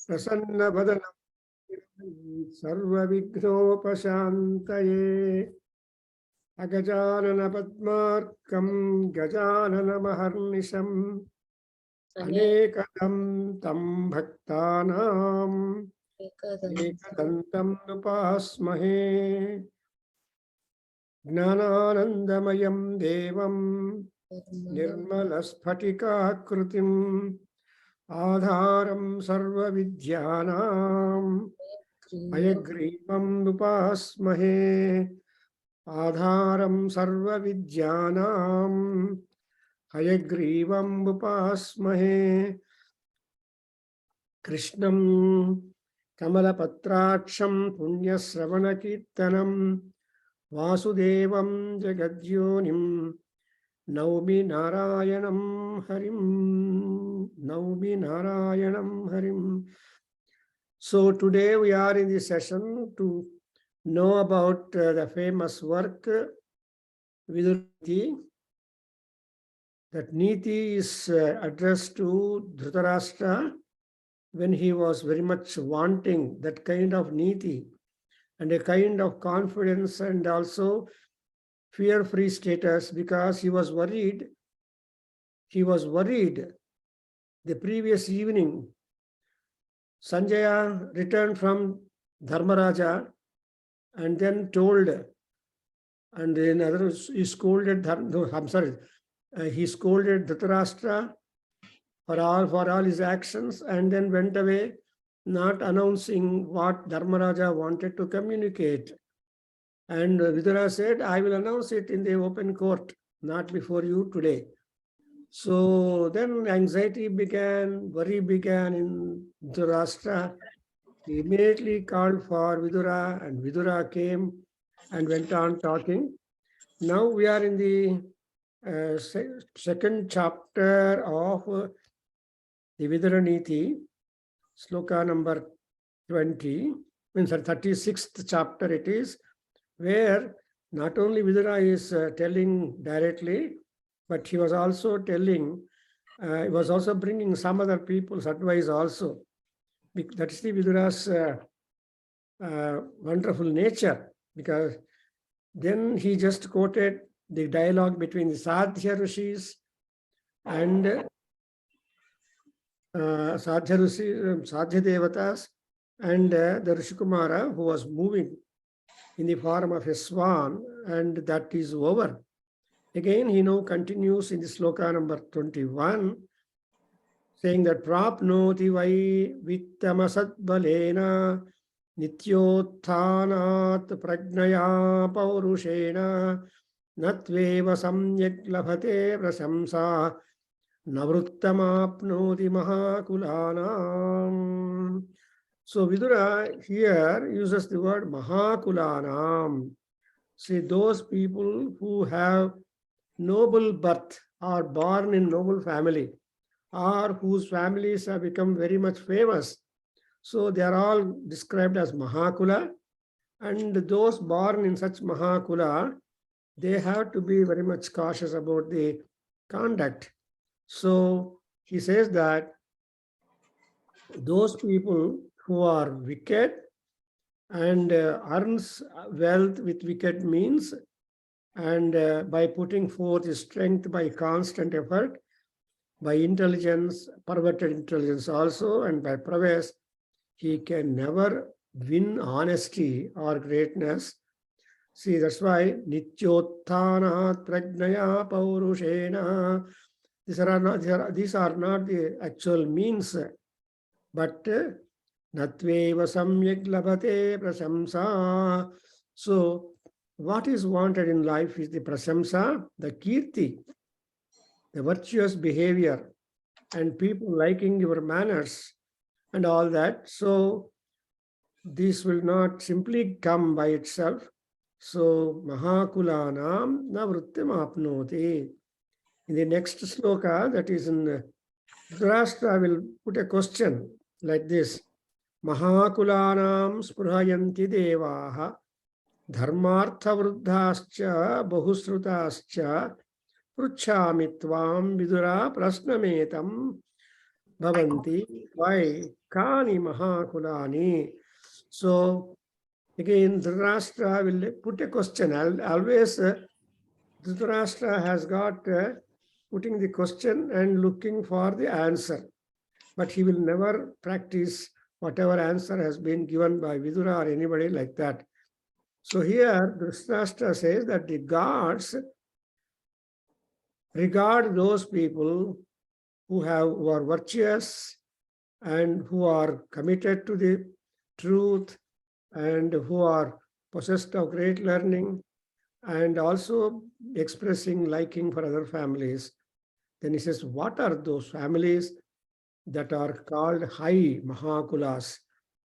Prasannavadana Sarvavighnopashantaye Agajanana Padmarkam Gajanana Maharnisham Anekadam Tam Bhaktanam Ekadantam Nupasmahe Gnananandamayam Devam Nirmalaspatikakrutim Adharam Sarva Vidyanam Ayagrivam Nupasmahe Adharam Sarva Vidyanam Ayagrivam Upasmahe Krishnam Kamalapatraksham Punyasravana Kirtanam Vasudevam Jagadyonim Naumi Narayanam Harim. Naumi Narayanam Harim. So today we are in this session to know about the famous work Vidura Neeti. That Neeti is addressed to Dhritarashtra when he was very much wanting that kind of Neeti and a kind of confidence and also fear-free status, because he was worried. He was worried the previous evening. Sanjaya returned from Dharmaraja and then told, and in other words, he scolded he scolded Dhritarashtra for all his actions, and then went away, not announcing what Dharmaraja wanted to communicate. And Vidura said, I will announce it in the open court, not before you today. So then anxiety began, worry began in Dhritarashtra. He immediately called for Vidura, and Vidura came and went on talking. Now we are in the second chapter of the Vidura Neeti, sloka number 20, means 36th chapter it is, where not only Vidura is telling directly, but he was also telling, he was also bringing some other people's advice also. That is the Vidura's wonderful nature, because then he just quoted the dialogue between the Sadhya Rishis and Sadhya Devatas and the Rishikumara, who was moving in the form of a swan, and that is over. Again, he now continues in the sloka number 21, saying that Prapnoti vai vittamasat balena nityothanat pragnaya paurushena natveva samyak labhate prasamsa navruttamapnoti mahakulanam. So Vidura here uses the word mahakulanam. See, those people who have noble birth, are born in noble family, or whose families have become very much famous. So they are all described as Mahakula, and those born in such Mahakula, they have to be very much cautious about the conduct. So he says that those people who are wicked and earns wealth with wicked means, and by putting forth his strength by constant effort, by intelligence, perverted intelligence also, and by prowess, he can never win honesty or greatness. See, that's why Nityottanat Pragnaya Paurushena. These are not the actual means, but Natveva Samyak Labhate Prasamsa. So, what is wanted in life is the prasamsa, the kirti, the virtuous behavior, and people liking your manners and all that. So this will not simply come by itself. So Mahakulanam navrittim apnoti. In the next sloka, that is in Dhritarashtra, will put a question like this. Mahakulanam spruhayanti devaha Dharmartha vruddhascha bahusrutascha pruchhami tvam vidura prasnametam bhavanti. Why? Kani mahakulani. So again, Dhritarashtra will put a question. Always Dhritarashtra has got putting the question and looking for the answer. But he will never practice whatever answer has been given by Vidura or anybody like that. So here, Dhritarashtra says that the gods regard those people who are virtuous and who are committed to the truth and who are possessed of great learning and also expressing liking for other families. Then he says, what are those families that are called high Mahakulas?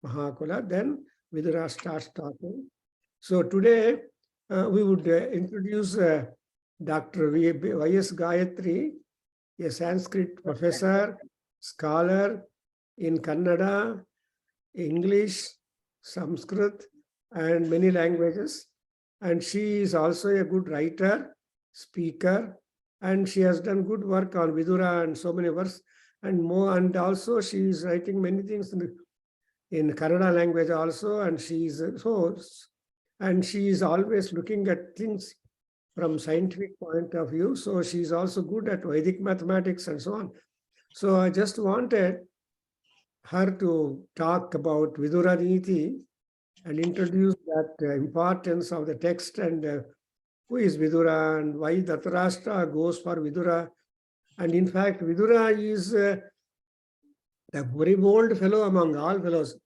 Mahakula, then Vidura starts talking. So today we would introduce Dr. Y.S. Gayatri, a Sanskrit professor, scholar in Kannada, English, Sanskrit, and many languages. And she is also a good writer, speaker, and she has done good work on Vidura and so many works and more. And also she is writing many things in Kannada language also, and she is always looking at things from scientific point of view. So she is also good at Vedic mathematics and so on. So I just wanted her to talk about Vidura Neeti and introduce that importance of the text and who is Vidura and why Dhritarashtra goes for Vidura. And in fact, Vidura is a very bold fellow among all fellows.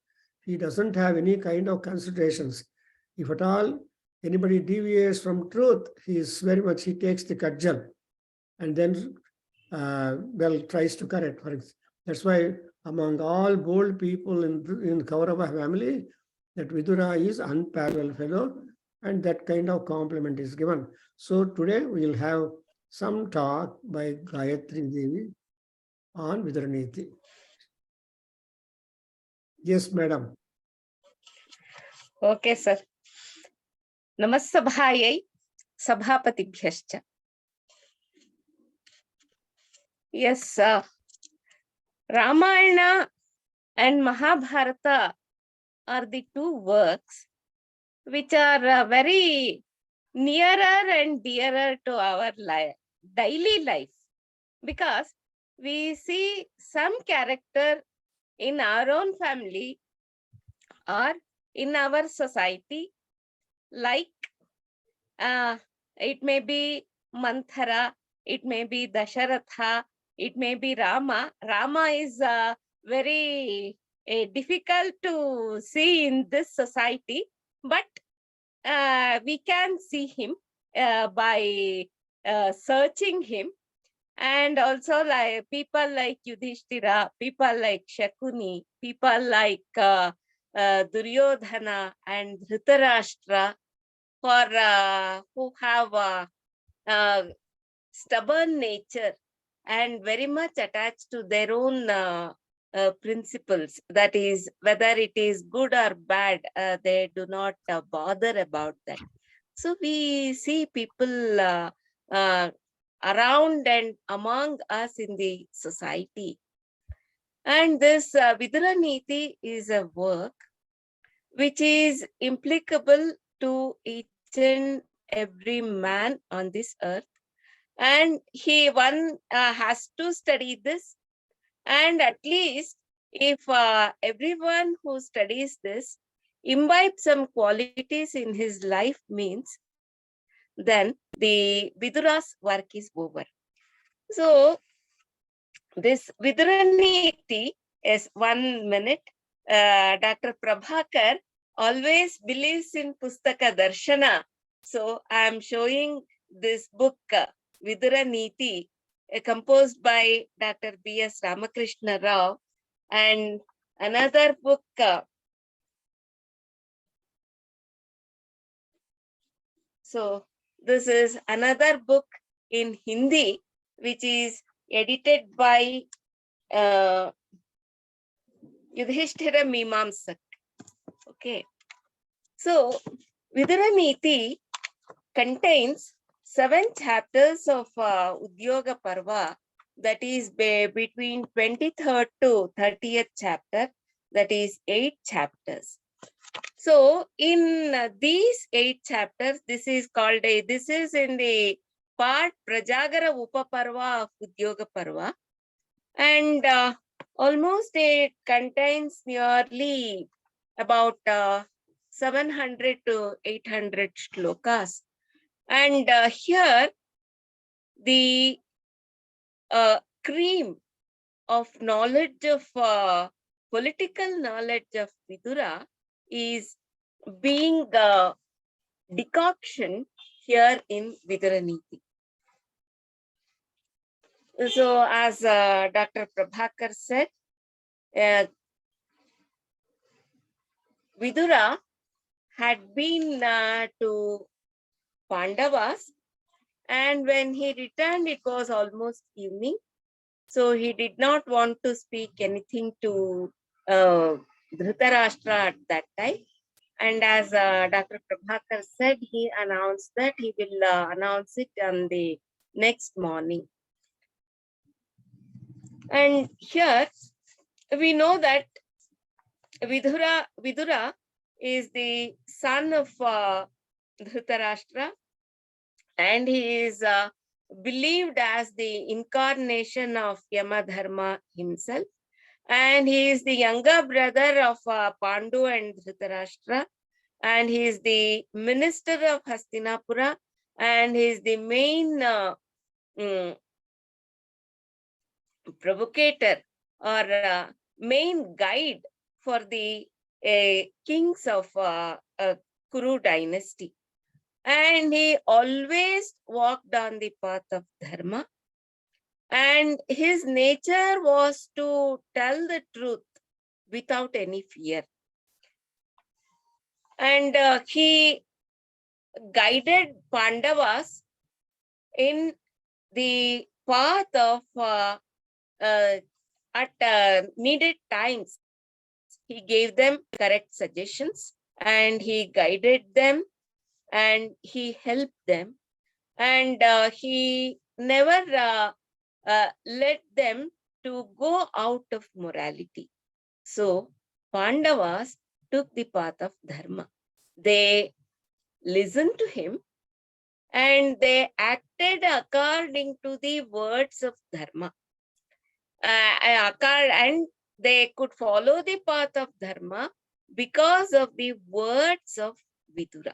He doesn't have any kind of considerations. If at all anybody deviates from truth, he takes the cudgel and then tries to correct. That's why among all bold people in Kaurava family, that Vidura is unparalleled fellow, and that kind of compliment is given. So today we will have some talk by Gayatri Devi on Vidura Neeti. Yes, madam. Okay, sir. Namassabhayai sabhapatibhyascha. Yes, Ramayana and Mahabharata are the two works which are very nearer and dearer to our daily life, because we see some character in our own family or in our society, like it may be Manthara, it may be Dasharatha, it may be Rama. Rama is very difficult to see in this society, but we can see him by searching him. And also like people like Yudhishthira, people like Shakuni, people like Duryodhana and Dhritarashtra, who have stubborn nature and very much attached to their own principles. That is, whether it is good or bad, they do not bother about that. So we see people around and among us in the society. And this Vidura Neeti is a work which is applicable to each and every man on this earth. And one has to study this. And at least if everyone who studies this imbibes some qualities in his life, means then the Vidura's work is over. So this Vidura Neeti is 1 minute. Dr. Prabhakar always believes in Pustaka Darshana. So I am showing this book, Vidura Neeti, composed by Dr. B.S. Ramakrishna Rao, and another book, so this is another book in Hindi, which is edited by Yudhishthira Mimamsak. Okay. So Vidura Neeti contains 7 chapters of Udyoga Parva, that is between 23rd to 30th chapter, that is 8 chapters. So in these 8 chapters, this is in the part Prajagara Upaparva of Udyoga Parva, and almost it contains nearly about 700 to 800 shlokas. And here the cream of knowledge of political knowledge of Vidura is being decoction here in Vidura Neeti. So as Dr. Prabhakar said, Vidura had been to Pandavas, and when he returned, it was almost evening. So he did not want to speak anything to Dhritarashtra at that time. And as Dr. Prabhakar said, he announced that he will announce it on the next morning. And here we know that Vidura is the son of Dhritarashtra, and he is believed as the incarnation of Yamadharma himself. And he is the younger brother of Pandu and Dhritarashtra, and he is the minister of Hastinapura, and he is the main provocator or main guide for the kings of Kuru dynasty. And he always walked on the path of Dharma. And his nature was to tell the truth without any fear. And he guided Pandavas in the path of at needed times. He gave them correct suggestions, and he guided them, and he helped them, and he never led them to go out of morality. So Pandavas took the path of Dharma. They listened to him, and they acted according to the words of Dharma. And they could follow the path of Dharma because of the words of Vidura.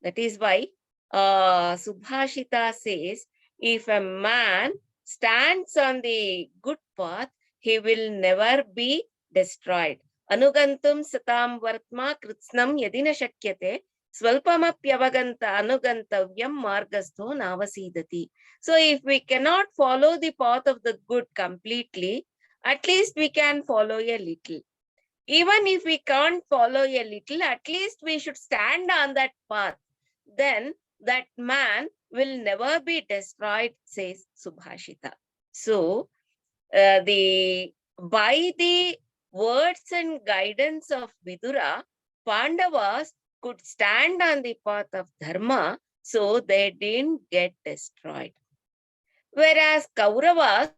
That is why Subhashita says, if a man stands on the good path, he will never be destroyed. Anugantum satam vartma kritsnam yadina shakyate swalpamapyavaganta anugantavyam margastho navasidati. So if we cannot follow the path of the good completely, at least we can follow a little. Even if we can't follow a little, at least we should stand on that path. Then that man will never be destroyed, says Subhashita. So by the words and guidance of Vidura, Pandavas could stand on the path of Dharma, so they didn't get destroyed. Whereas Kauravas,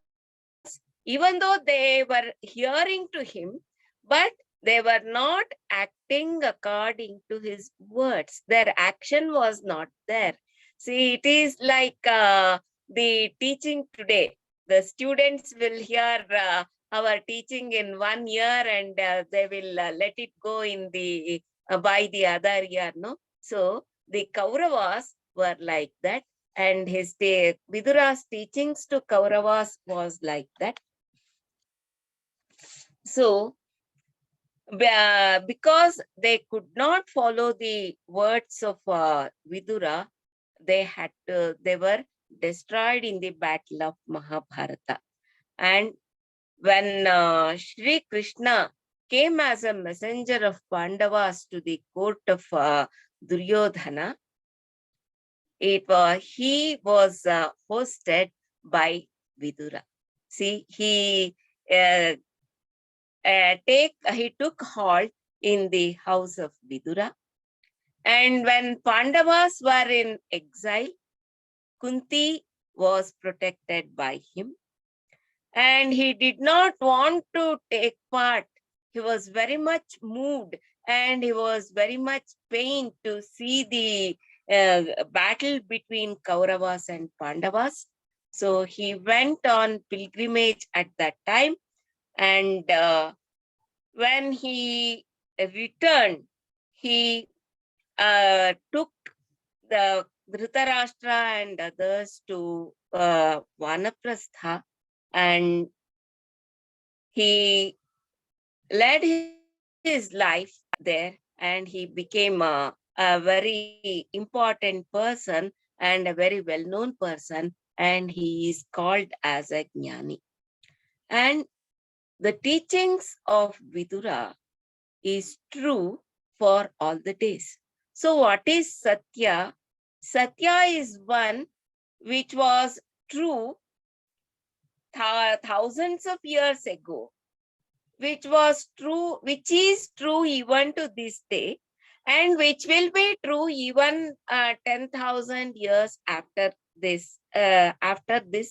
even though they were hearing to him, but they were not acting according to his words. Their action was not there. See, it is like the teaching today. The students will hear our teaching in 1 year, and they will let it go in the by the other year. No, so the Kauravas were like that, and Vidura's teachings to Kauravas was like that. So because they could not follow the words of Vidura, they were destroyed in the battle of Mahabharata. And when Shri Krishna came as a messenger of Pandavas to the court of Duryodhana, he was hosted by Vidura. See, he took halt in the house of Vidura. And when Pandavas were in exile, Kunti was protected by him. and he did not want to take part. He was very much moved and he was very much pained to see the battle between Kauravas and Pandavas. So he went on pilgrimage at that time, and when he returned, he took the Dhritarashtra and others to Vanaprastha, and he led his life there, and he became a very important person and a very well-known person, and he is called as a Jnani. And the teachings of Vidura is true for all the days. So what is Satya? Satya is one which was true thousands of years ago, which is true even to this day, and which will be true even 10,000 years after this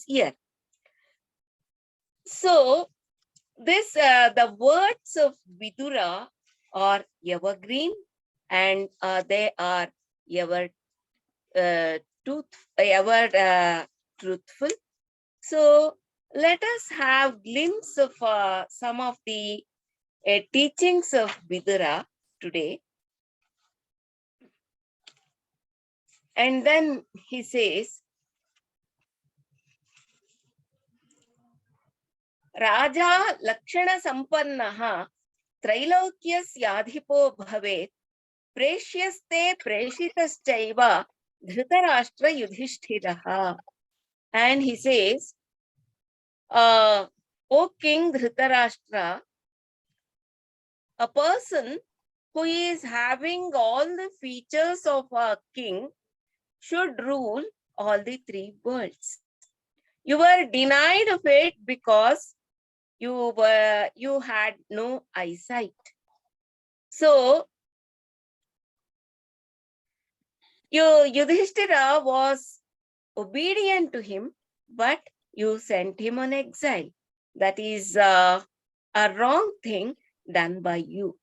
year. So the words of Vidura are evergreen, and they are ever truthful. So let us have glimpse of some of the teachings of Vidura today. And then he says, Raja Lakshana Sampannaha Trailokyasyaadhipo bhavet Preshyaste Preshitaschaiva Dhritarashtra Yudhishthiraha. And he says, O King Dhritarashtra, a person who is having all the features of a king should rule all the three worlds. You were denied of it because you had no eyesight. So Yudhishthira was obedient to him, but you sent him on exile. That is a wrong thing done by you.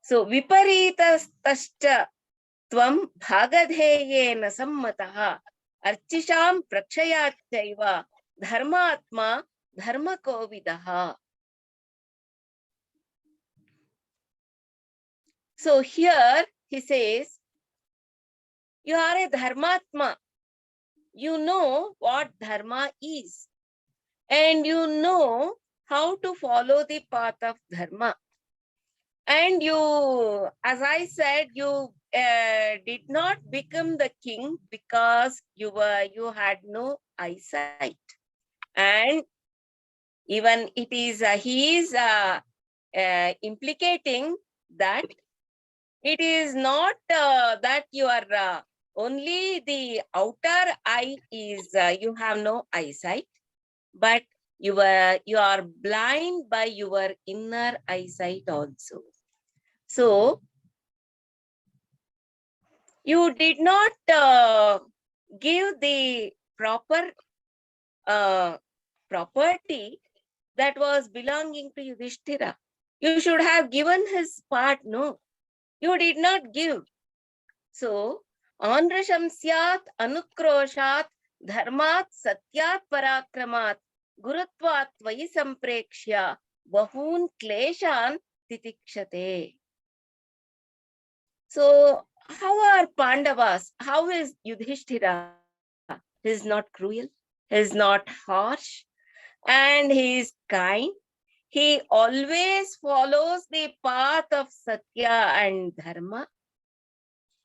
So Viparitastascha Tvam Bhagadheyena Sammataha Archisham Prakshayachaiva Dharmatma Dharmakovidaha. So here he says, you are a Dharmatma. You know what Dharma is, and you know how to follow the path of Dharma. And you, as I said, you did not become the king because you had no eyesight. And even it is he is implicating that it is not that you are only the outer eye is you have no eyesight, but you are blind by your inner eyesight also. So you did not give the proper property that was belonging to Yudhishthira. You should have given his part, no? You did not give. So, Anrashamsyat Anukroshat Dharmat Satyat Parakramat Gurutvat Tvayi Samprekshya Bahun Kleshan Titikshate. So, how are Pandavas? How is Yudhishthira? He is not cruel, he is not harsh, and he is kind. He always follows the path of Satya and Dharma.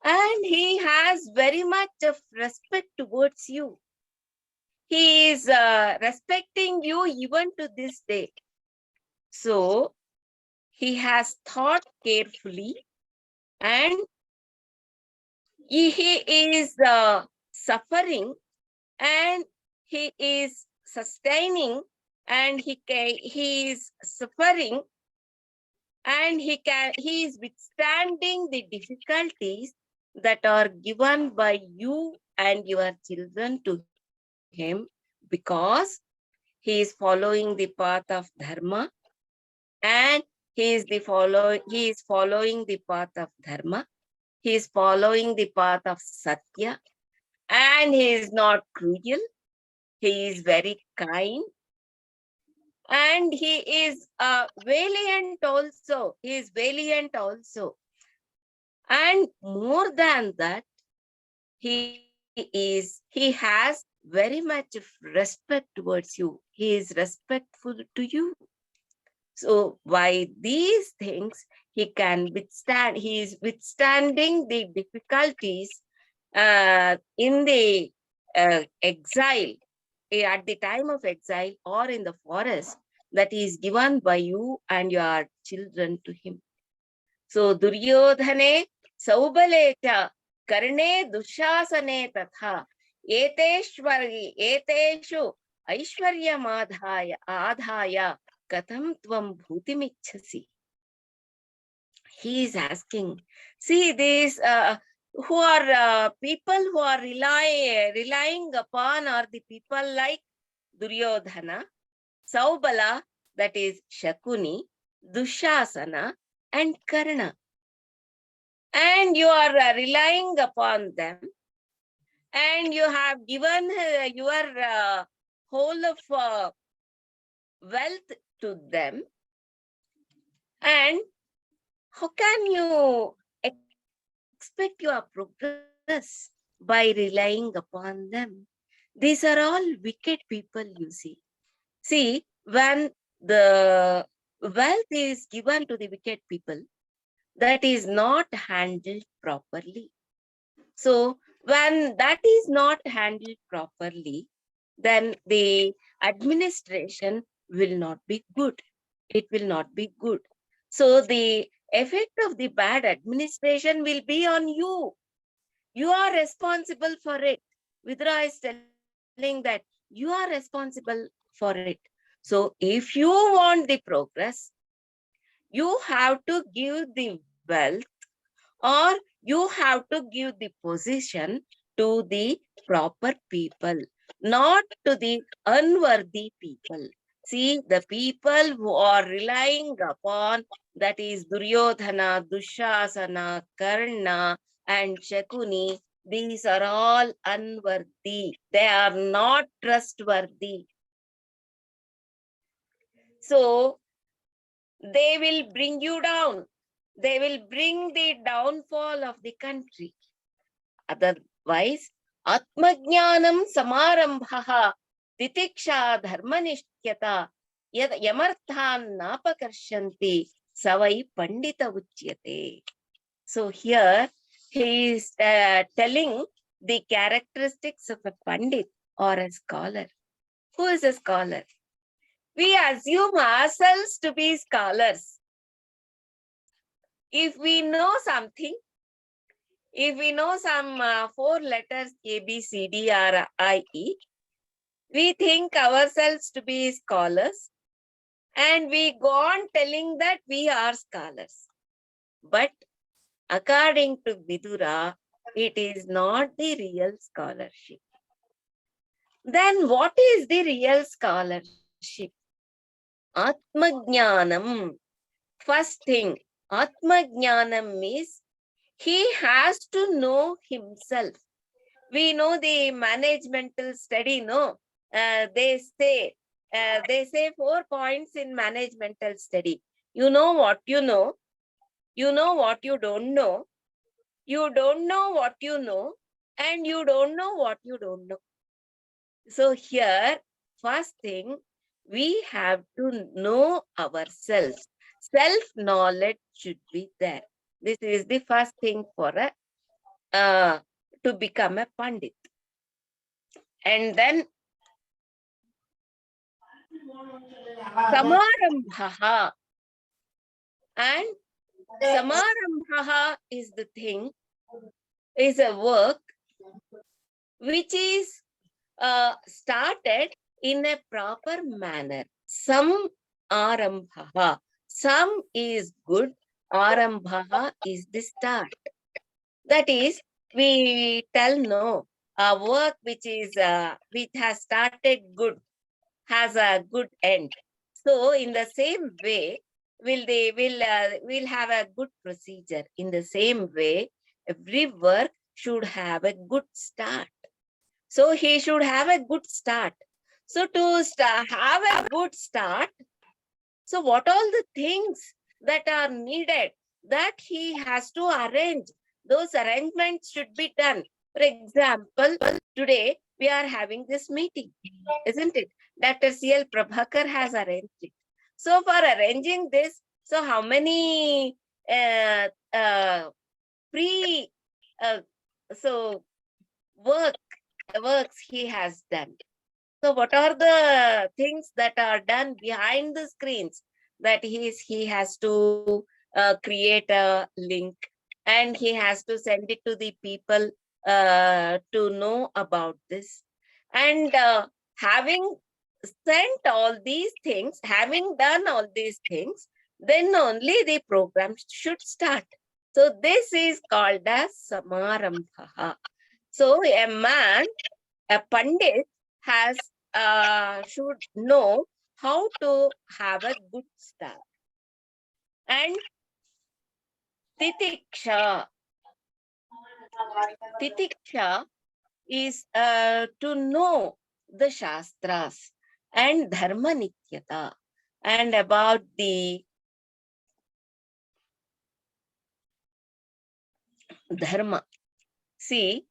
And he has very much of respect towards you. He is respecting you even to this day. So, he has thought carefully, and he is suffering, and he is sustaining, and he is suffering, and he is withstanding the difficulties that are given by you and your children to him, because he he is following the path of dharma, and he is following the path of dharma. He is following the path of satya, and he is not cruel. He is very kind, and he is valiant also. He is valiant also. And more than that, he has very much of respect towards you. He is respectful to you. So by these things, he can withstand, he is withstanding the difficulties in the exile, at the time of exile or in the forest that is given by you and your children to him. So Duryodhane Saubalecha Karne Dushasane Tatha Eteshu Aishwarya Adhaya Katham Tvam Bhutimichasi. He is asking, see these who are people who are relying upon are the people like Duryodhana, Saubala, that is Shakuni, Dushasana, and Karna. And you are relying upon them, and you have given your whole of wealth to them. And how can you expect your progress by relying upon them? These are all wicked people, you see. See, when the wealth is given to the wicked people, that is not handled properly. So when that is not handled properly, then the administration will not be good. It will not be good. So the effect of the bad administration will be on you. You are responsible for it. Vidura is telling that you are responsible for it. So if you want the progress, you have to give the wealth, or you have to give the position to the proper people, not to the unworthy people. See, the people who are relying upon, that is Duryodhana, Dushasana, Karna, and Shakuni, these are all unworthy. They are not trustworthy. So they will bring you down. They will bring the downfall of the country. Otherwise, Atmajnanam Samarambhaha Titiksha Dharmanishyata Yad Yamarthan Napakarshanti Savai Pandita Uchyate. So here he is telling the characteristics of a Pandit or a scholar. Who is a scholar? We assume ourselves to be scholars. If we know something, if we know some 4 letters A, B, C, D, or I, E, we think ourselves to be scholars, and we go on telling that we are scholars. But according to Vidura, it is not the real scholarship. Then what is the real scholarship? Atmajnanam. First thing, Atmajnanam means he has to know himself. We know the managemental study, no? They say 4 points in managemental study. You know what you know. You know what you don't know. You don't know what you know. And you don't know what you don't know. So here, first thing, we have to know ourselves. Self-knowledge should be there. This is the first thing for to become a Pandit. And then Samarambhaha. And Samarambhaha is the thing, is a work which is started in a proper manner. Some Arambhaha. Some is good. Arambhaha is the start. That is, we tell no, a work which is which has started good. has a good end. So in the same way, we'll have a good procedure. In the same way, every work should have a good start. So he should have a good start. So to have a good start, so what all the things that are needed that he has to arrange, those arrangements should be done. For example, today we are having this meeting, isn't it? Dr. C.L. Prabhakar has arranged it. So for arranging this, so how many uh, uh, pre uh, so works he has done. So what are the things that are done behind the screens? That he has to create a link, and he has to send it to the people to know about this. And having sent all these things, having done all these things, then only the program should start. So this is called as Samarambha. So a pandit has should know how to have a good start. And titiksha is to know the shastras and dharma nityata, and about the dharma. See,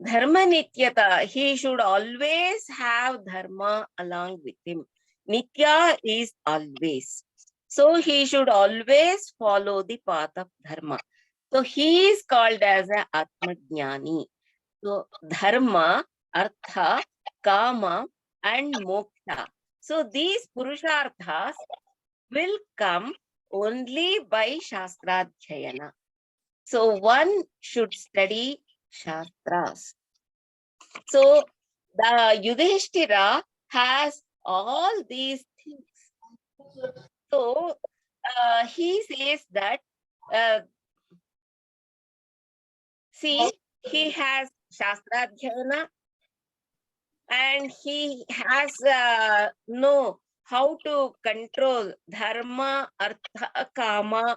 dharma nityata, he should always have dharma along with him. Nitya is always. So he should always follow the path of dharma. So he is called as a Atmajnani. So dharma, artha, kama, and moksha. So these purusharthas will come only by Shastradhyayana. So one should study Shastras. So the Yudhishthira has all these things. So he says that, uh, see, he has Shastradhyayana, and he has know how to control dharma, artha, kama,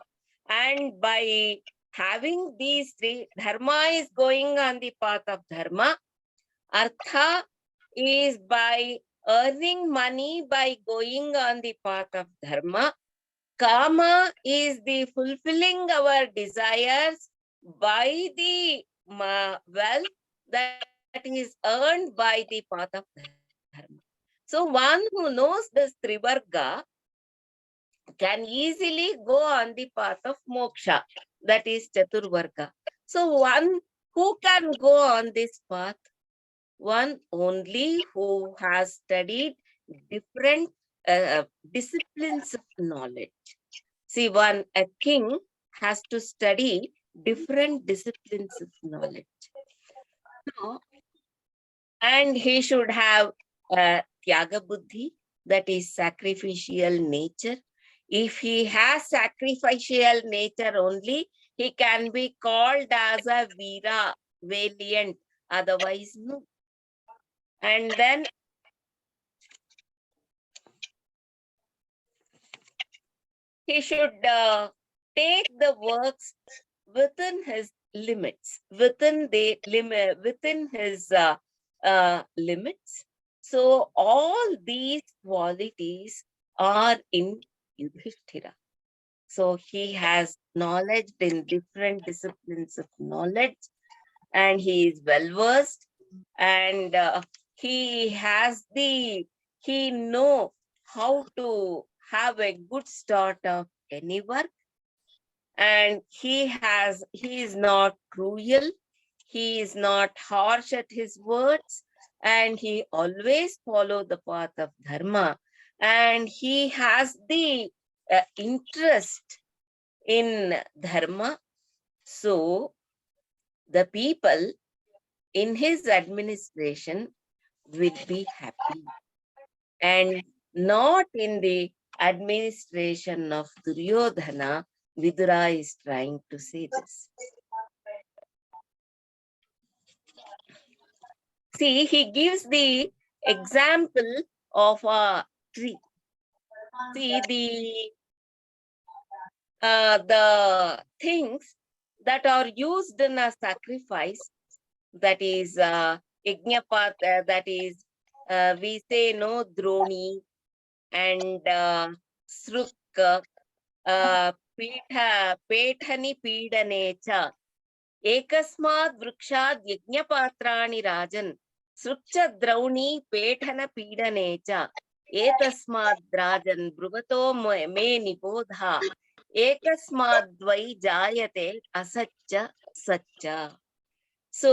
and by having these three, dharma is going on the path of dharma, artha is by earning money by going on the path of dharma, kama is the fulfilling our desires by the wealth that is earned by the path of dharma. So one who knows this Trivarga can easily go on the path of moksha, that is Chaturvarga. So one who can go on this path, one only who has studied different disciplines of knowledge. See, a king has to study different disciplines of knowledge. So, and he should have tyaga buddhi, that is sacrificial nature. If he has sacrificial nature only, he can be called as a Veera, valiant, otherwise no. And then he should take the works within his limits, within his limits. So all these qualities are in Yudhishthira. So he has knowledge in different disciplines of knowledge, and he is well versed, and he know how to have a good start of any work, and he is not cruel, he is not harsh at his words, and he always follow the path of dharma, and he has the interest in dharma. So the people in his administration will be happy, and not in the administration of Duryodhana. Vidura is trying to say this. See, he gives the example of a tree. See, the things that are used in a sacrifice, that is yajnapat, that is, we say no, droni and sruk, पेठनि पीडने च एकस्मात् वृक्षात् यज्ञपात्राणि राजन् सृक्ष द्रौणी पेठन पीडने च एतस्मात् राजन् ब्रुवतो मे निबोधा एकस्मात् वै जायते असच्च सच्च. So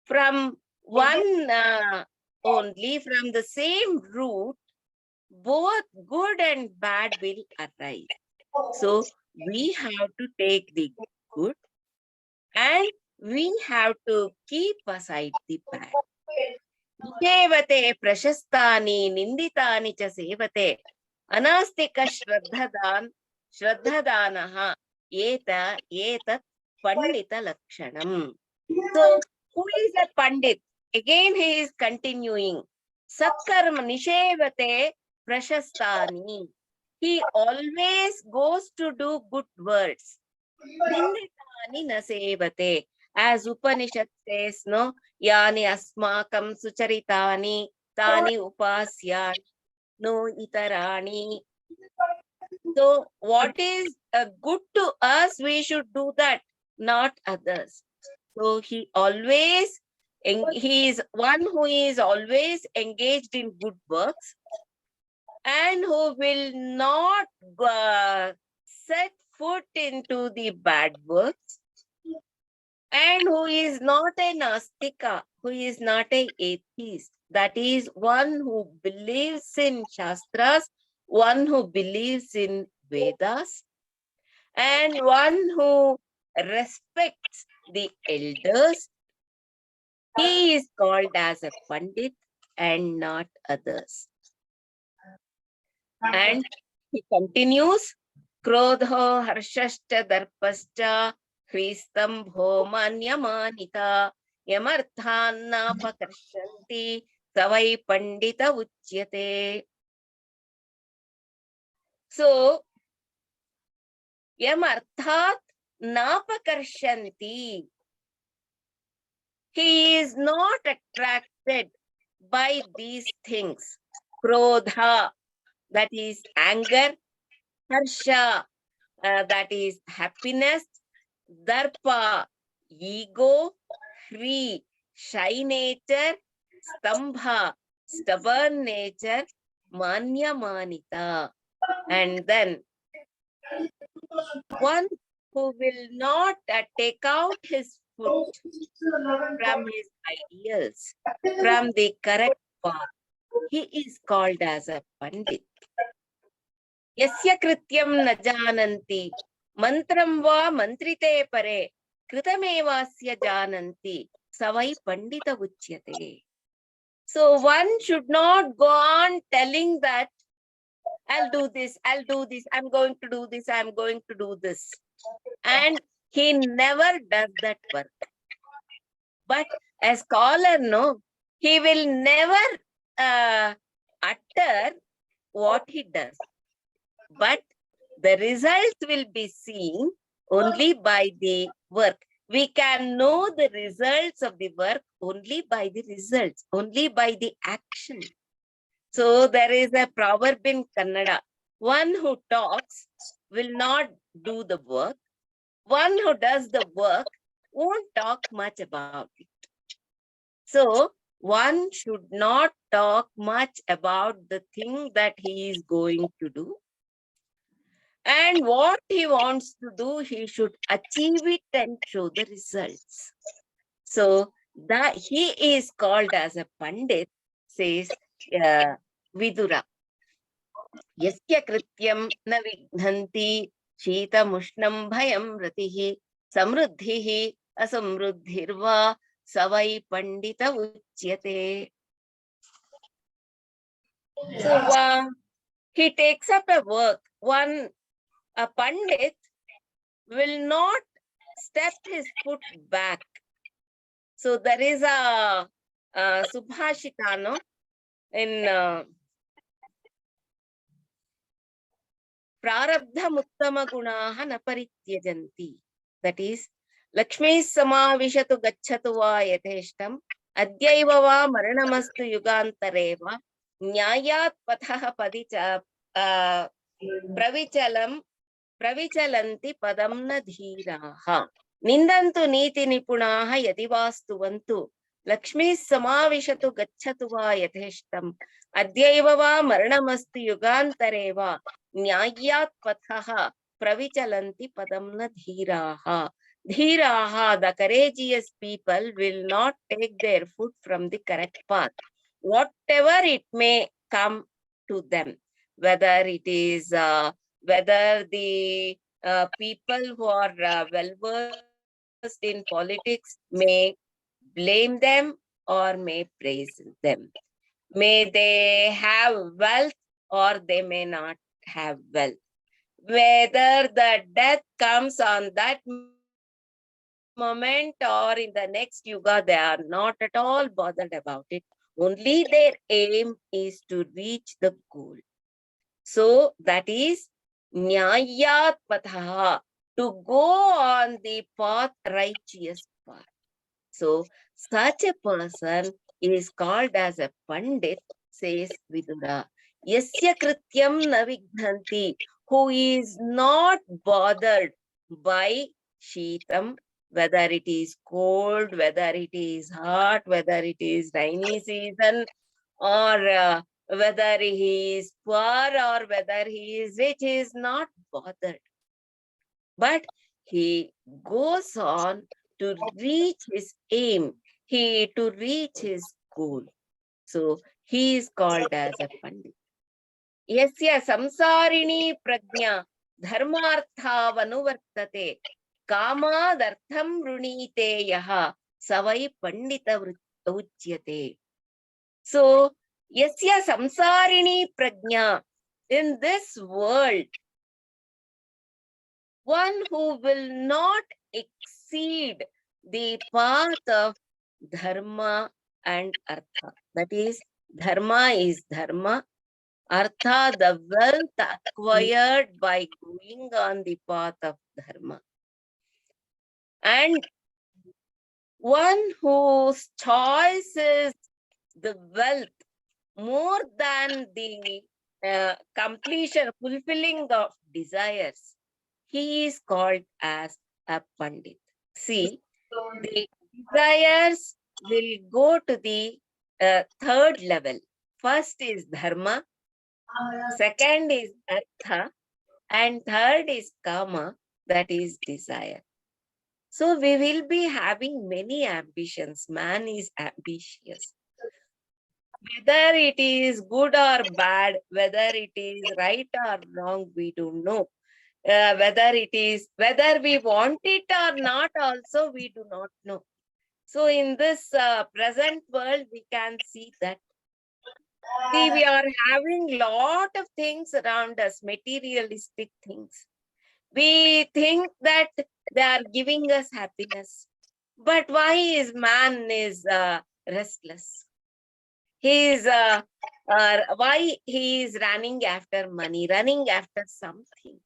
from one only, from the same root, both good and bad will arise. So we have to take the good and we have to keep aside the bad. Sevate prashastani ninditani cha sevate anastika shraddhadanaha etat pandita lakshanam. So who is a pandit? Again he is continuing. Satkarma nishevate prashastani. He always goes to do good words. Ninditani na sevate. As Upanishad says, no, yani asmakam sucharitani tani upasya no itarani. So what is good to us, we should do that, not others. So he is one who is always engaged in good works and who will not set foot into the bad works, and who is not a nastika, who is not a atheist. That is one who believes in Shastras, one who believes in Vedas, and one who respects the elders. He is called as a Pandit and not others. And he continues, Krodho harshashcha darpascha Christambho manyamanita yamarthanna pakarshanti savai pandita uchyate. So, yamarthat napakarshanti. He is not attracted by these things. Krodha, that is anger. Harsha, that is happiness. Darpa, ego. Hri, shy nature. Stambha, stubborn nature. Manya manita. And then one who will not take out his foot from his ideals, from the correct path, he is called as a Pandit. Yasya krityam na jananti, mantram va mantrite pare, kritamevasya jananti, savai pandita uchyate. So one should not go on telling that, I'll do this, I'm going to do this, I'm going to do this. And he never does that work. But a scholar, no, he will never utter what he does. But the results will be seen only by the work. We can know the results of the work only by the results, only by the action. So there is a proverb in Kannada, one who talks will not do the work. One who does the work won't talk much about it. So one should not talk much about the thing that he is going to do. And what he wants to do, he should achieve it and show the results. So that he is called as a Pandit, says Vidura. Yasya krityam na vigdhanti shita mushnam bhayam ratihi samruddhihi asamruddhirva savai pandita uchyate. So he takes up a work. A Pandit will not step his foot back. So there is a Subhashita, no? In prarabdhamuttama gunaha na parityajanti. That is, Lakshmi samavishatu gacchatu va yatheshtam adyaiva va maranamastu yugantareva nyayat pathaha padicha pravichalanti padamna dhiraha nindantu niti nipunaha yadi vastuvantu Lakshmi samavishatu gacchatu va yatheshtam adyaiva va maranamastu yugantareva nyayat pathaha pravichalanti padamna dhiraha. Dhiraha, the courageous people, will not take their foot from the correct path, whatever it may come to them, whether it is whether the people who are well versed in politics may blame them or may praise them. May they have wealth or they may not have wealth. Whether the death comes on that moment or in the next yuga, they are not at all bothered about it. Only their aim is to reach the goal. So that is nyayat pathaha, to go on the path, righteous path. So such a person is called as a pandit, says Vidura. Yasya krityam na vighanti, who is not bothered by shitam, whether it is cold, whether it is hot, whether it is rainy season, or whether he is poor or whether he is rich, he is not bothered. But he goes on to reach his aim, to reach his goal. So he is called as a pandit. Yasya samsarini prajna dharmarthavanuvartate kamadartham runite yaha savai pandita uchyate. So yasya samsarini prajna, in this world, one who will not exceed the path of dharma and artha. That is, dharma is dharma, artha the wealth acquired by going on the path of dharma. And one whose choice is the wealth more than the completion, fulfilling of desires, he is called as a pandit. See, the desires will go to the third level. First is dharma, second is artha, and third is kama, that is desire. So we will be having many ambitions. Man is ambitious. Whether it is good or bad, whether it is right or wrong, we don't know. Whether we want it or not, also we do not know. So in this present world, we can see that. See, we are having lot of things around us, materialistic things. We think that they are giving us happiness. But why is man is restless? He is why he is running after money, running after something.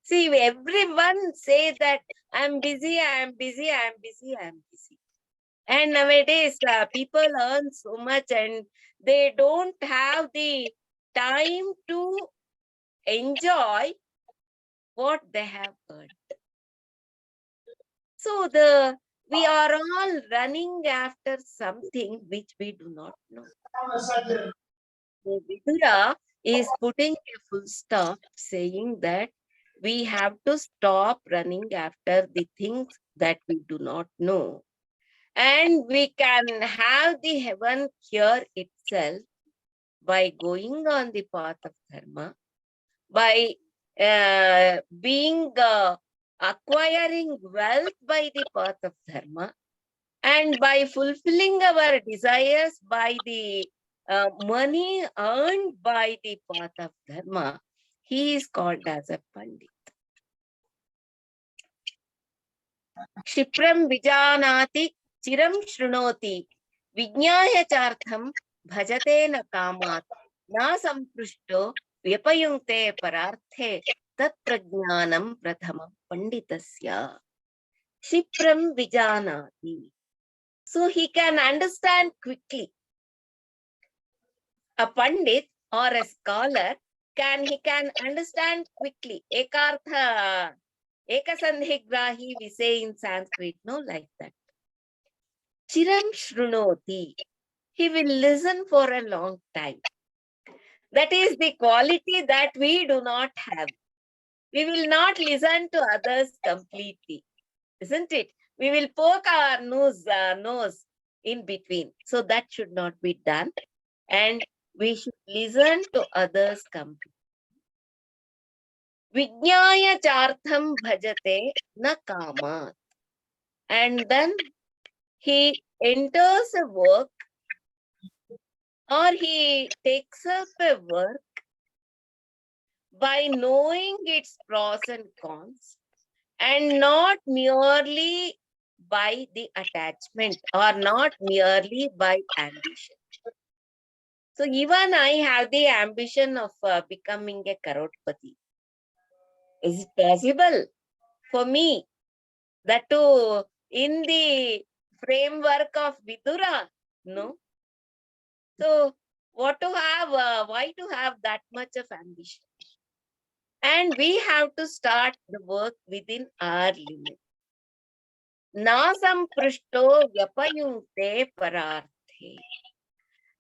See, everyone say that I'm busy, I'm busy, I'm busy, I'm busy. And nowadays, people earn so much and they don't have the time to enjoy what they have earned. So we are all running after something which we do not know. So Vidura is putting a full stop, saying that we have to stop running after the things that we do not know. And we can have the heaven here itself by going on the path of dharma, by acquiring wealth by the path of dharma, and by fulfilling our desires by the money earned by the path of dharma. He is called as a pandit. Kshipram vijanati chiram shrunoti vijnaya chartham bhajate na kamat na samprishto vyapayunte pararthe tat prajnanam prathamam panditasya shipram vijanati. So he can understand quickly. A pandit or a scholar he can understand quickly. Ekartha, ekasandhigrahi we say in Sanskrit, no, like that. Chiram shrunoti. He will listen for a long time. That is the quality that we do not have. We will not listen to others completely, isn't it? We will poke our nose in between. So that should not be done. And we should listen to others completely. Vijnaya chartham bhajate na kamat. And then he enters a work or he takes up a work by knowing its pros and cons and not merely by the attachment or not merely by ambition. So even I have the ambition of becoming a crorepati. Is it possible for me that too in the framework of Vidura? No. So why to have that much of ambition? And we have to start the work within our limit. Na samprishto vyapayunte pararthe.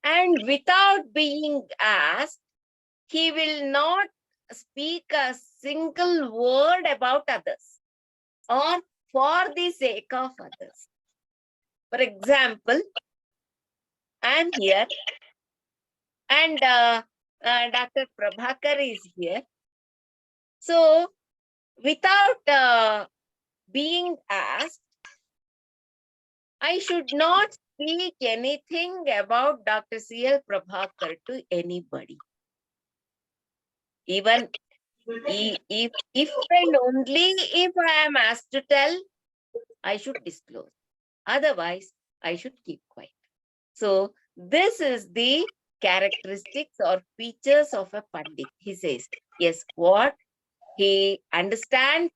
And without being asked, he will not speak a single word about others or for the sake of others. For example, I am here and Dr. Prabhakargaru is here. So, without being asked, I should not speak anything about Dr. C.L. Prabhakargaru to anybody. Even if and only if I am asked to tell, I should disclose. Otherwise, I should keep quiet. So, this is the characteristics or features of a Pandit. He says, yes, what? He understands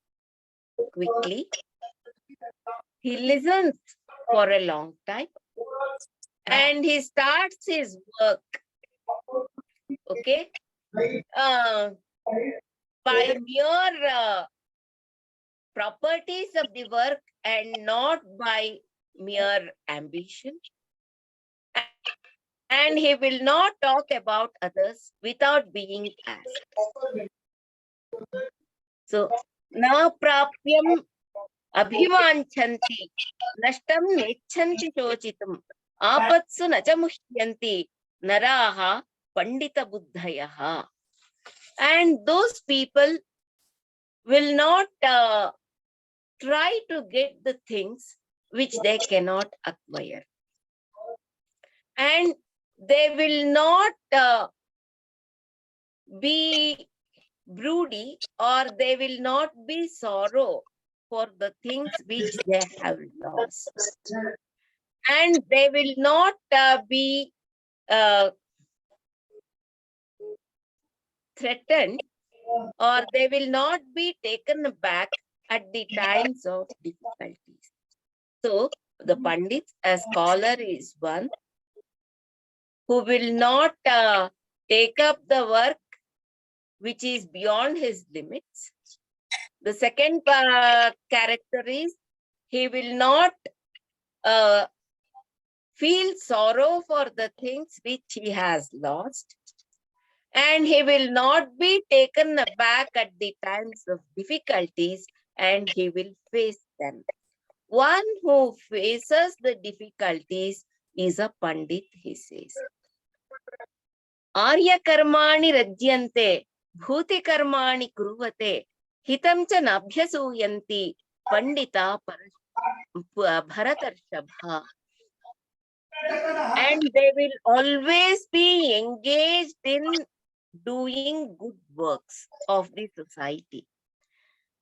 quickly. He listens for a long time. And he starts his work, okay, by mere properties of the work and not by mere ambition. And he will not talk about others without being asked. So, na prapyam abhivanchanti, nashtam nechanti shochitam, apatsu nacha mushyanti, naraha pandita buddhayaha. And those people will not try to get the things which they cannot acquire. And they will not be broody or they will not be sorrow for the things which they have lost. And they will not be threatened or they will not be taken aback at the times of difficulties. So, the Pandit, a scholar, is one who will not take up the work which is beyond his limits. The second character is he will not feel sorrow for the things which he has lost. And he will not be taken aback at the times of difficulties and he will face them. One who faces the difficulties is a Pandit, he says. Arya karmani rajyante, bhuti karmani kurvate, hitam cha nabhyasuyanti, pandita Bharatarshapha. And they will always be engaged in doing good works of the society.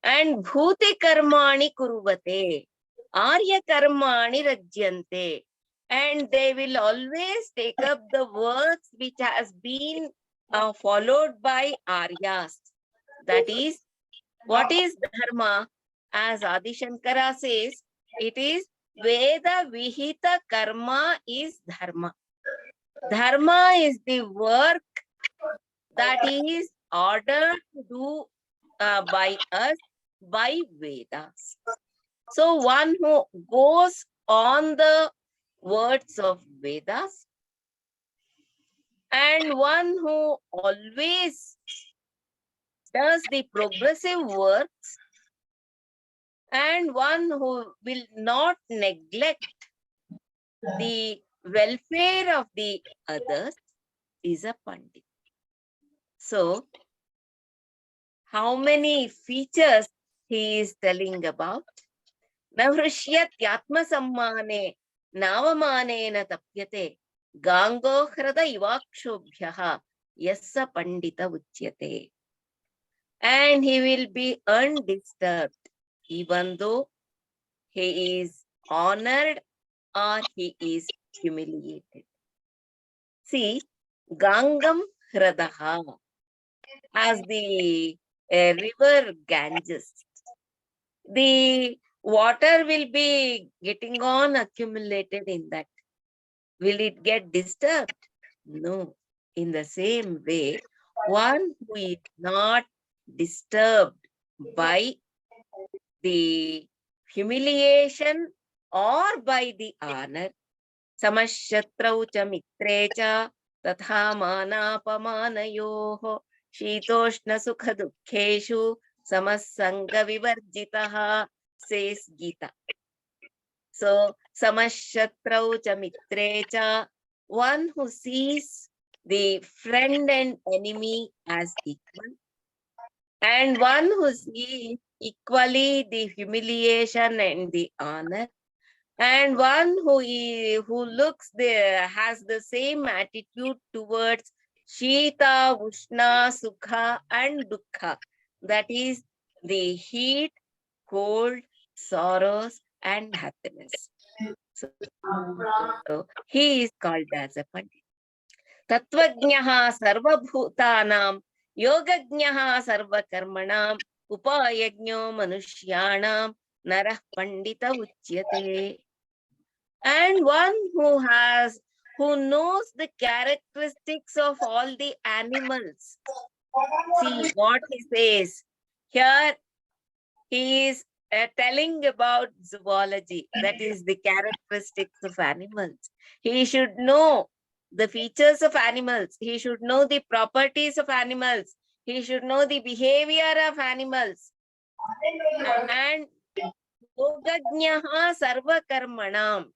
And bhuti karmani kurvate, arya karmani rajyante. And they will always take up the works which has been followed by Aryas. That is, what is dharma? As Adi Shankara says, it is Veda Vihita Karma is dharma. Dharma is the work that is ordered to do by us by Vedas. So one who goes on the words of Vedas and one who always does the progressive works and one who will not neglect the welfare of the others is a Pandit. So, how many features he is telling about? Navrishyat yatma sammane navamanena tapyate gango hrada ivakshobhyaha yassa pandita uchyate. And he will be undisturbed even though he is honored or he is humiliated. See, Gangam Hradaha as the river Ganges. The water will be getting on accumulated in that. Will it get disturbed? No. In the same way, one who is not disturbed by the humiliation or by the honor, samashatrau cha mitre cha tatha manapamanayoh shitoshna sukha dukkheshu samasanga vivarjitaha, says Gita. So, samashatrau cha mitre cha, one who sees the friend and enemy as equal, and one who sees equally the humiliation and the honor, and one who looks there has the same attitude towards Shita, Ushna, Sukha, and Dukkha. That is the heat, cold, sorrows, and happiness. So he is called as a Pandit. Tattvajnaha sarvabhutanam yogajnaha sarvakarmanam upayajno manushyanam narah pandita uchyate. And one who knows the characteristics of all the animals. See what he says. Here he is telling about zoology, that is the characteristics of animals. He should know the features of animals. He should know the properties of animals. He should know the behavior of animals. And yogajnaha sarva karmanam.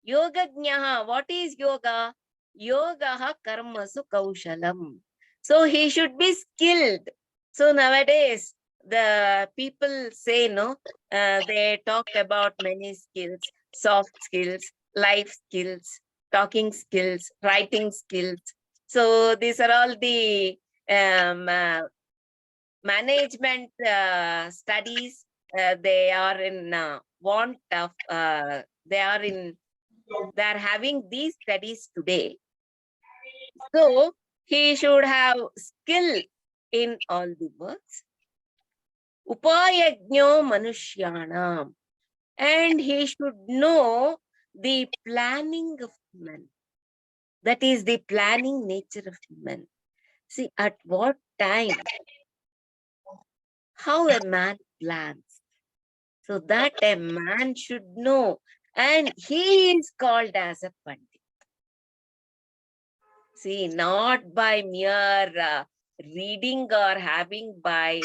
Yogajnaha, what is yoga? Yogaha karmasu kaushalam. So he should be skilled. So nowadays, the people say, no, they talk about many skills, soft skills, life skills, talking skills, writing skills. So these are all the management studies. They are in want of, they are having these studies today. So he should have skill in all the works. Upayajno manushyanam. And he should know the planning of men. That is the planning nature of men. See, at what time, how a man plans. So that a man should know. And he is called as a Pandit. See, not by mere reading or having by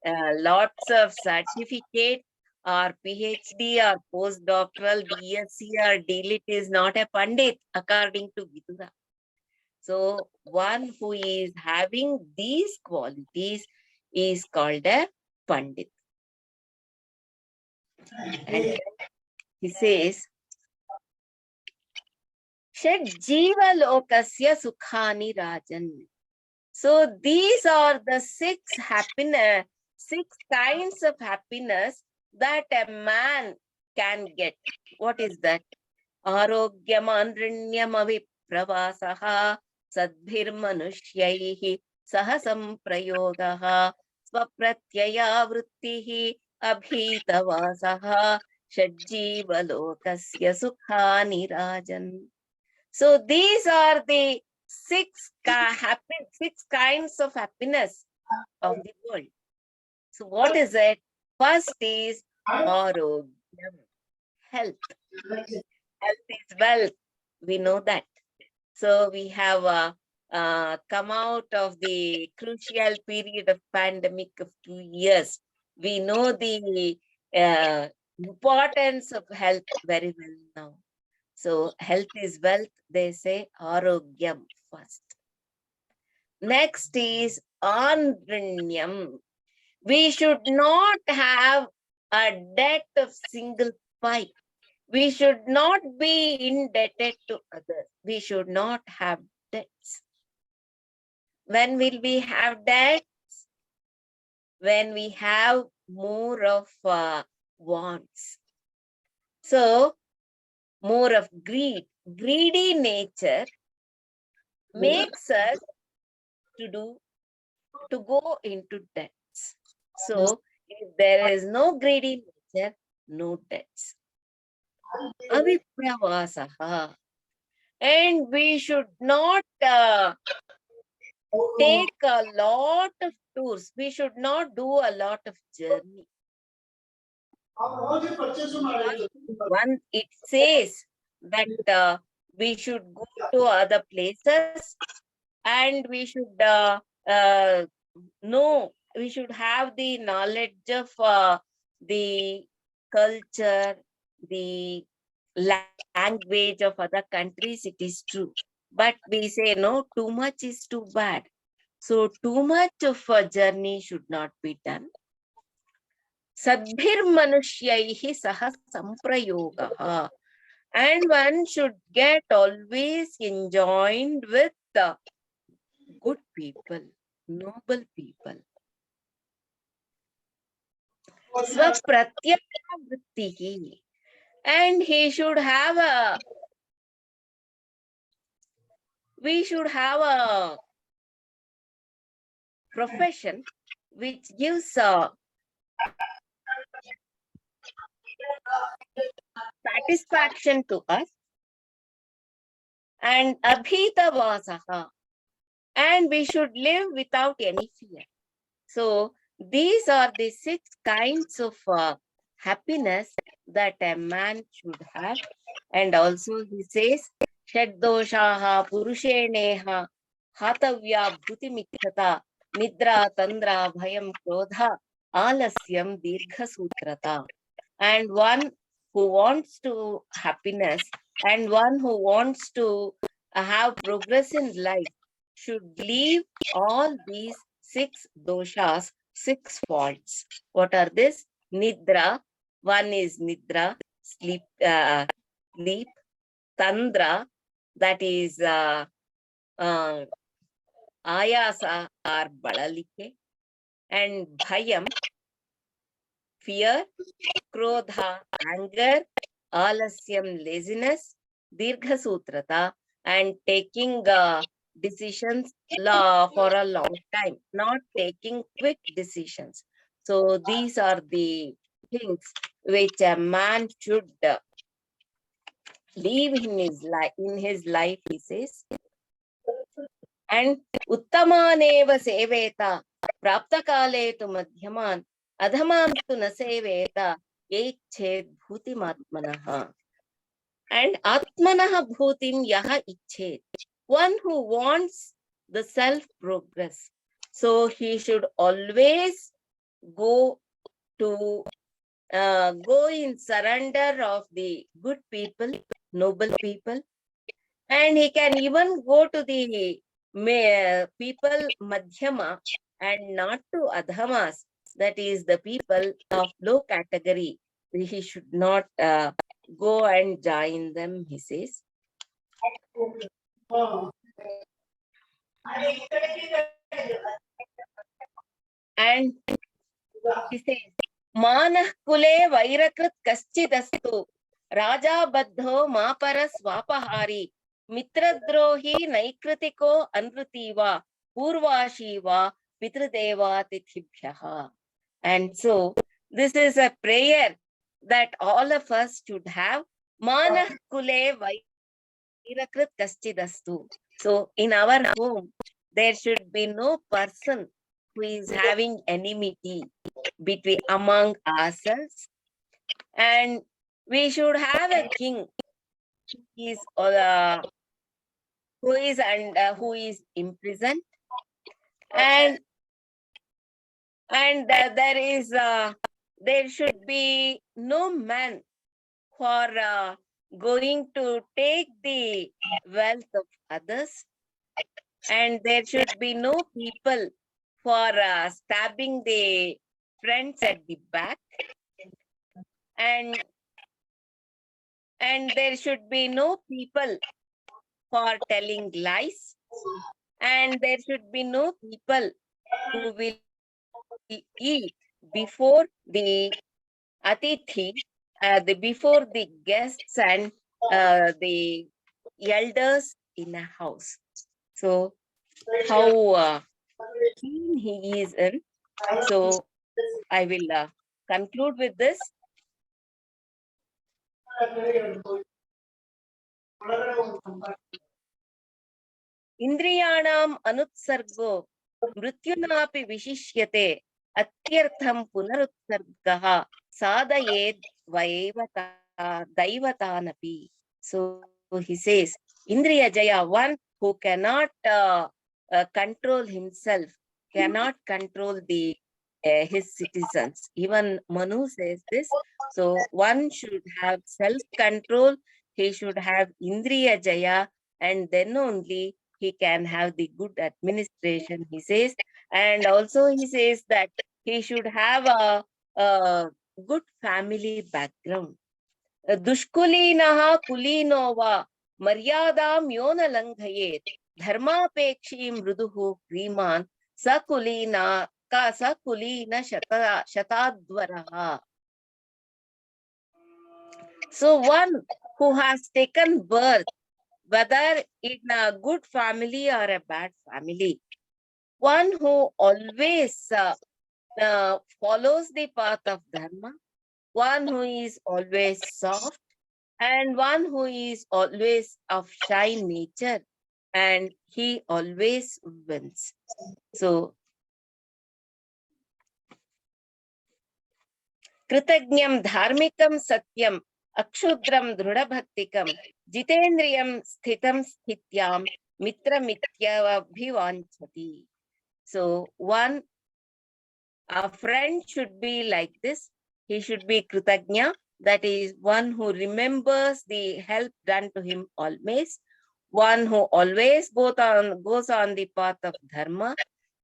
lots of certificate or PhD or postdoctoral DSc or DLit is not a Pandit according to Vidura. So one who is having these qualities is called a Pandit. And he says, Shed Jiva Lokasya Sukhani Rajan. So these are the six kinds of happiness that a man can get. What is that? Arogyam Anrinyam Avipravasaha Sadbhirmanushyaih saha samprayogaha swapratyaya vrittihi abhitavasaha shajjivalokasya sukhani rajan. So these are the six kinds of happiness of the world. So what is it? First is Arogyam, health. Health is wealth. We know that. So we have come out of the crucial period of pandemic of 2 years. We know the importance of health very well now. So health is wealth. They say Arogyam first. Next is Anrinyam. We should not have a debt of single pipe. We should not be indebted to others. We should not have debts. When will we have debts? When we have more of wants. So, more of greed. Greedy nature makes us to go into debts. So, if there is no greedy nature, no debts. Avipravasaha. And we should not take a lot of tours. We should not do a lot of journey. One, it says that we should go to other places and we should know, we should have the knowledge of the culture, the language of other countries. It is true. But we say, no, too much is too bad. So too much of a journey should not be done. Sadbhirmanushyaih saha samprayogaha. And one should get always enjoined with the good people, noble people. Swapratyaya vrittihi. And we should have a profession which gives satisfaction to us, and abhitavasaha, and we should live without any fear. So these are the 6 kinds of happiness that a man should have. And also he says, Shaddoshaha purusheneha hatavya bhutimikshata nidra tandra bhayam krodha alasyam dirgha sutrata. And one who wants to happiness and one who wants to have progress in life should leave all these 6 doshas, 6 faults. What are this? Nidra. One is nidra, sleep. Sleep. Tandra, that is ayasa or balalike. And bhayam, fear. Krodha, anger. Alasyam, laziness. Dirgha sutrata, and taking decisions for a long time, not taking quick decisions. So these are the things which a man should leave in his life, he says. And uttamaneva seveta praptakale tu madhyaman adhamam tu na seveta eched bhutimatmanaha. And atmanaha bhutim yaha iched. One who wants the self-progress. So he should always go in surrender of the good people, noble people. And he can even go to the people madhyama and not to adhamas. That is the people of low category. He should not go and join them, he says. And he says, Manah kule vairakrit kaschidastu Raja baddho mapara swapahari mitradrohi naikritiko anrutiva purvashiva pitradeva tithibhyaha. And so this is a prayer that all of us should have. Manah kule vairakrit kaschidastu. So in our home, there should be no person who is having enmity between among ourselves, and we should have a king who is imprisoned, and there should be no man for going to take the wealth of others, and there should be no people for stabbing the friends at the back, and there should be no people for telling lies, and there should be no people who will eat before the atithi, before the guests and the elders in a house. So how keen he is in. So I will conclude with this. Indriyanam anutsargo mrityunapi vishishyate atyartham punarutsargaha sadayed daivatanapi. So he says, Indriya Jaya, one who cannot control himself, cannot control his citizens. Even Manu says this. So one should have self-control, he should have Indriya Jaya, and then only he can have the good administration, he says. And also he says that he should have a good family background. Dushkulinaha kulinova maryadam yona langhayet dharmapekshi mruduhu kriman sakulina shatadvaraha. So one who has taken birth, whether in a good family or a bad family, one who always follows the path of dharma, one who is always soft, and one who is always of shy nature, and he always wins. So, Kritagnyam dharmikam satyam akshudram drudabhaktikam jitendriyam sthitam sthityam mitra mityavabhivanchati. So, a friend should be like this. He should be Kritagnya, that is one who remembers the help done to him always, one who always goes on the path of dharma,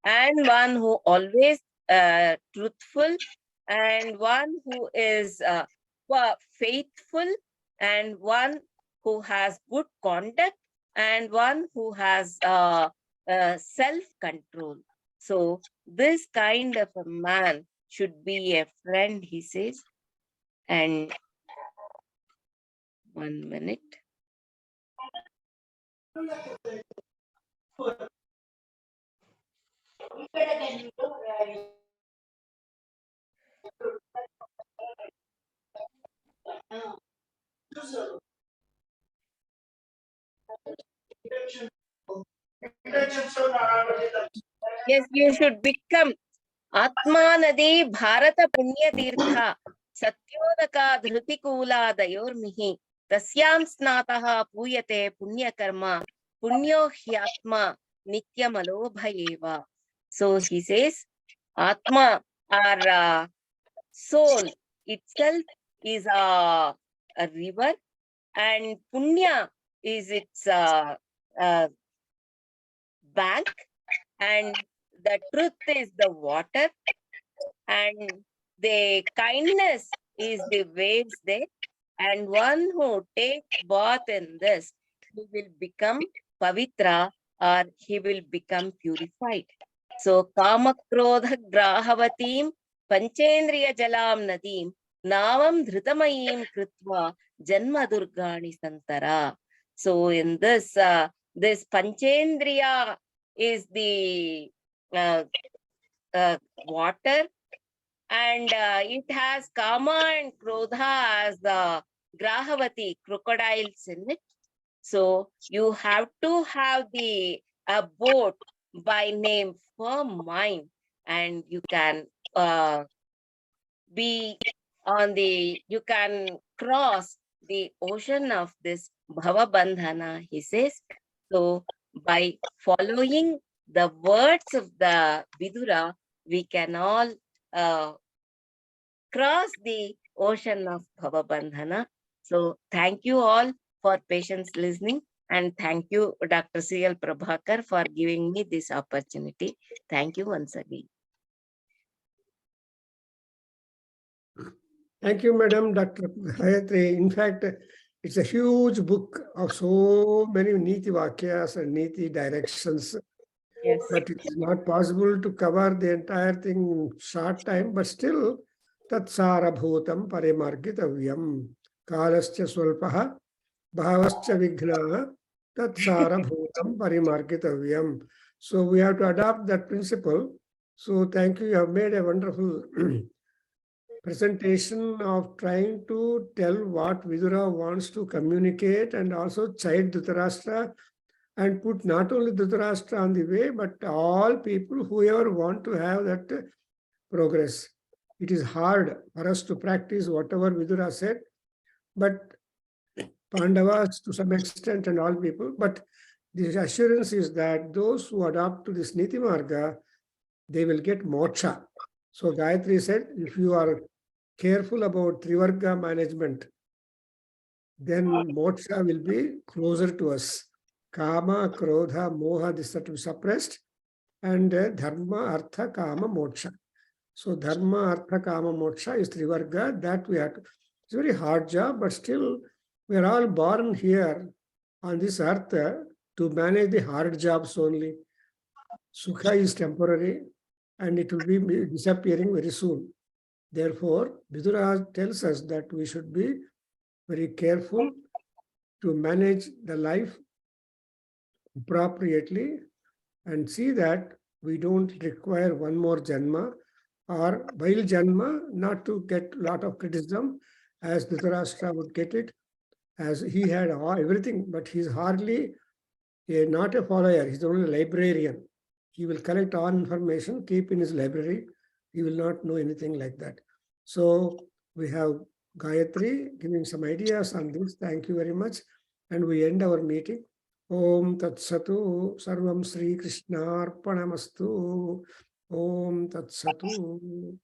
and one who always truthful, and one who is faithful, and one who has good conduct, and one who has self-control. So this kind of a man should be a friend, he says. And 1 minute. Yes, you should become Atmanadi Bharata Punya Tirtha Satyodaka Dhrutikula Dayormihi Tasyam Snataha Puyate Punya Karma Punyo Hyatma Nityamalobhayeva. So he says, Atma, our soul itself, is a river, and Punya is its bank, and the truth is the water, and the kindness is the waves there, and one who takes bath in this, he will become pavitra, or he will become purified. So kamakrodha grahavatim panchendriya jalam nadim navam dhritamayim kritva janma durgani santara. So in this Panchendriya is the water, and it has Kama and Krodha as the Grahavati crocodiles in it. So you have to have a boat by name for mine, and you can you can cross the ocean of this Bhava Bandhana, he says. So by following the words of the Vidura, we can all cross the ocean of Bhava Bandhana. So thank you all for patience listening. And thank you, Dr. C.L. Prabhakar, for giving me this opportunity. Thank you once again. Thank you, Madam Dr. Gayatri. In fact, it's a huge book of so many Niti Vakyas and Niti directions. Yes. But it is not possible to cover the entire thing in short time, but still, Tatsara Bhutam Parimargitavyam Kalascha Swalpaha Bhavascha Vignaha Tatsara Bhutam Parimargitavyam. So we have to adopt that principle. So thank you. You have made a wonderful presentation of trying to tell what Vidura wants to communicate and also chide Dhritarashtra and put not only Dhritarashtra on the way, but all people, whoever want to have that progress. It is hard for us to practice whatever Vidura said, but Pandavas to some extent and all people, but the assurance is that those who adopt to this Niti Marga, they will get moksha. So Gayatri said, if you are careful about Trivarga management, then moksha will be closer to us. Kama, Krodha, Moha, this are to be suppressed, and Dharma, Artha, Kama, Moksha. So Dharma, Artha, Kama, Moksha is Trivarga. That we have to, it's a very hard job, but still we are all born here on this earth to manage the hard jobs only. Sukha is temporary and it will be disappearing very soon. Therefore, Vidura tells us that we should be very careful to manage the life appropriately and see that we don't require one more janma or while janma not to get a lot of criticism as Dhritarashtra would get it, as he had everything, but he's hardly not a follower, he's only a librarian. He will collect all information, keep in his library. He will not know anything like that. So we have Gayatri giving some ideas on this. Thank you very much. And we end our meeting. Om Tat Satu Sarvam Sri Krishna Arpanamastu. Om Tat Satu.